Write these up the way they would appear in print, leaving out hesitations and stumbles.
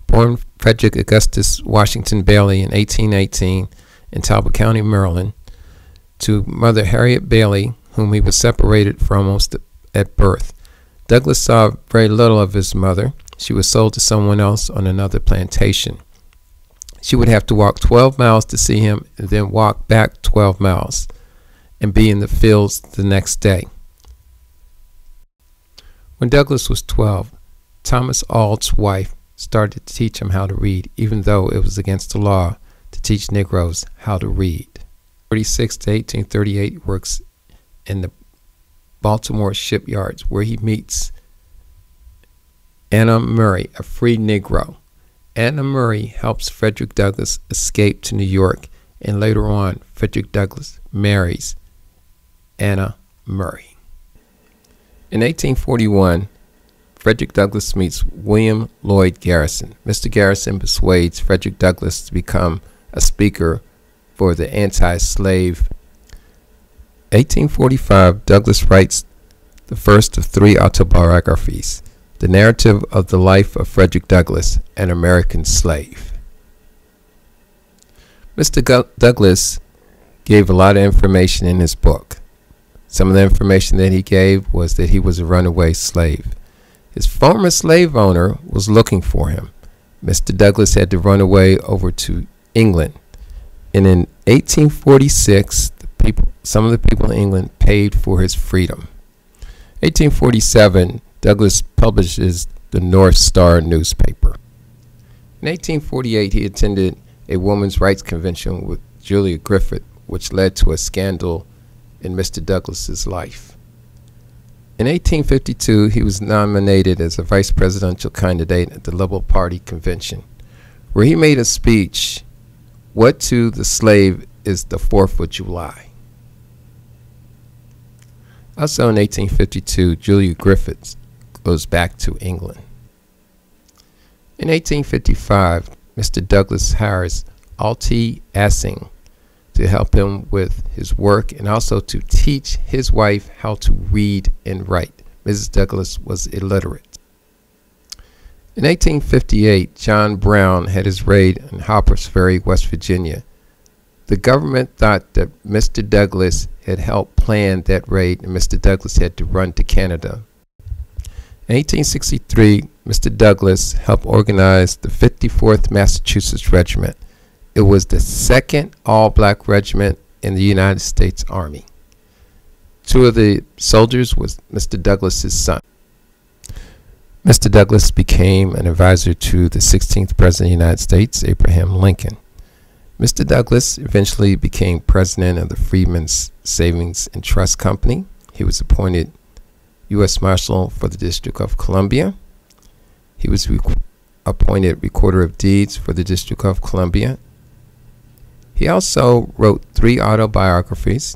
Born Frederick Augustus Washington Bailey in 1818 in Talbot County, Maryland, to Mother Harriet Bailey, whom he was separated from almost at birth. Douglas saw very little of his mother. She was sold to someone else on another plantation. She would have to walk 12 miles to see him and then walk back 12 miles and be in the fields the next day. When Douglas was 12, Thomas Auld's wife started to teach him how to read, even though it was against the law to teach Negroes how to read. 1846 to 1838 works in the Baltimore shipyards, where he meets Anna Murray, a free Negro. Anna Murray helps Frederick Douglass escape to New York, and later on, Frederick Douglass marries Anna Murray. In 1841, Frederick Douglass meets William Lloyd Garrison. Mr. Garrison persuades Frederick Douglass to become a speaker for the anti-slave. 1845, Douglass writes the first of 3 autobiographies, the narrative of the life of Frederick Douglass, an American slave. Mr. Douglass gave a lot of information in his book. Some of the information that he gave was that he was a runaway slave. His former slave owner was looking for him. Mr. Douglass had to run away over to England. And in 1846, some of the people in England paid for his freedom. 1847, Douglass publishes the North Star newspaper. In 1848, he attended a women's rights convention with Julia Griffith, which led to a scandal in Mr. Douglass's life. In 1852, he was nominated as a vice presidential candidate at the Liberal Party convention, where he made a speech, "What to the slave is the 4th of July." Also in 1852, Julia Griffith goes back to England. In 1855, Mr. Douglass hires Altie Assing to help him with his work and also to teach his wife how to read and write. Mrs. Douglass was illiterate. In 1858, John Brown had his raid in Harper's Ferry, West Virginia. The government thought that Mr. Douglass had helped plan that raid, and Mr. Douglass had to run to Canada. In 1863, Mr. Douglass helped organize the 54th Massachusetts Regiment. It was the second all-black regiment in the United States Army. 2 of the soldiers was Mr. Douglass's son. Mr. Douglass became an advisor to the 16th President of the United States, Abraham Lincoln. Mr. Douglass eventually became president of the Freedmen's Savings and Trust Company. He was appointed U.S. Marshal for the District of Columbia. He was appointed Recorder of Deeds for the District of Columbia. He also wrote 3 autobiographies.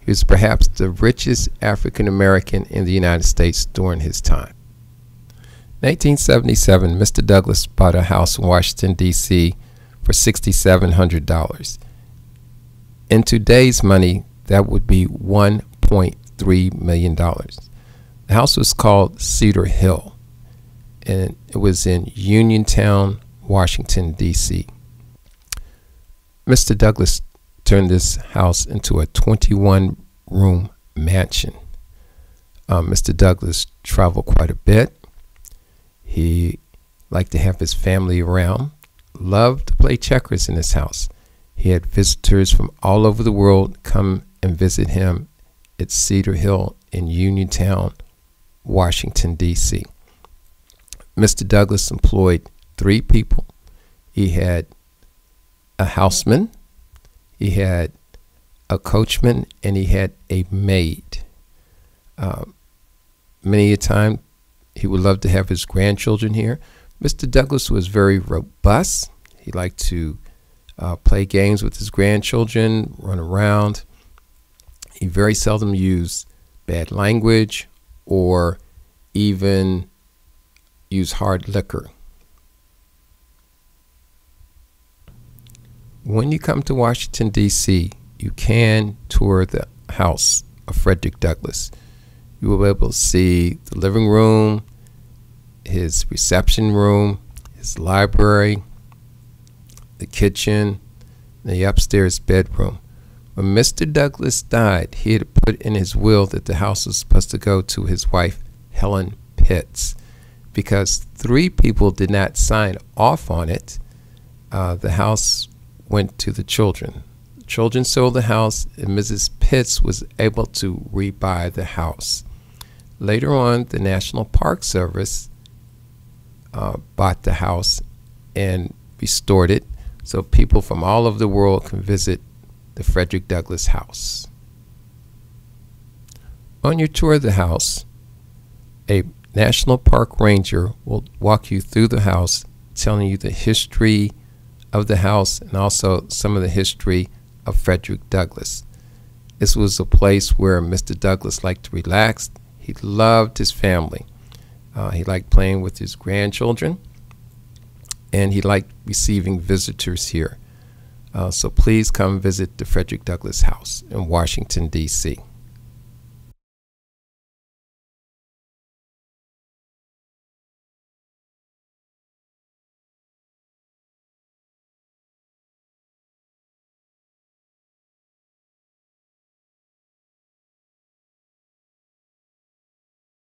He was perhaps the richest African American in the United States during his time. In 1877, Mr. Douglass bought a house in Washington, D.C. for $6,700. In today's money, that would be $1.3 million. The house was called Cedar Hill, and it was in Uniontown, Washington, D.C. Mr. Douglass turned this house into a 21-room mansion. Mr. Douglass traveled quite a bit. He liked to have his family around, loved to play checkers in his house. He had visitors from all over the world come and visit him at Cedar Hill in Uniontown, Washington, D.C. Mr. Douglass employed 3 people. He had a houseman, he had a coachman, and he had a maid. Many a time he would love to have his grandchildren here. Mr. Douglass was very robust. He liked to play games with his grandchildren, run around. He very seldom used bad language or even used hard liquor. When you come to Washington, D.C., you can tour the house of Frederick Douglass. You will be able to see the living room, his reception room, his library, the kitchen, the upstairs bedroom. When Mr. Douglas died, he had put in his will that the house was supposed to go to his wife, Helen Pitts. Because 3 people did not sign off on it, the house went to the children. The children sold the house, and Mrs. Pitts was able to rebuy the house. Later on, the National Park Service bought the house and restored it so people from all over the world can visit the Frederick Douglass house. On your tour of the house, a National Park Ranger will walk you through the house, telling you the history of the house and also some of the history of Frederick Douglass. This was a place where Mr. Douglass liked to relax. He loved his family. He liked playing with his grandchildren, and he liked receiving visitors here. So please come visit the Frederick Douglass House in Washington, D.C.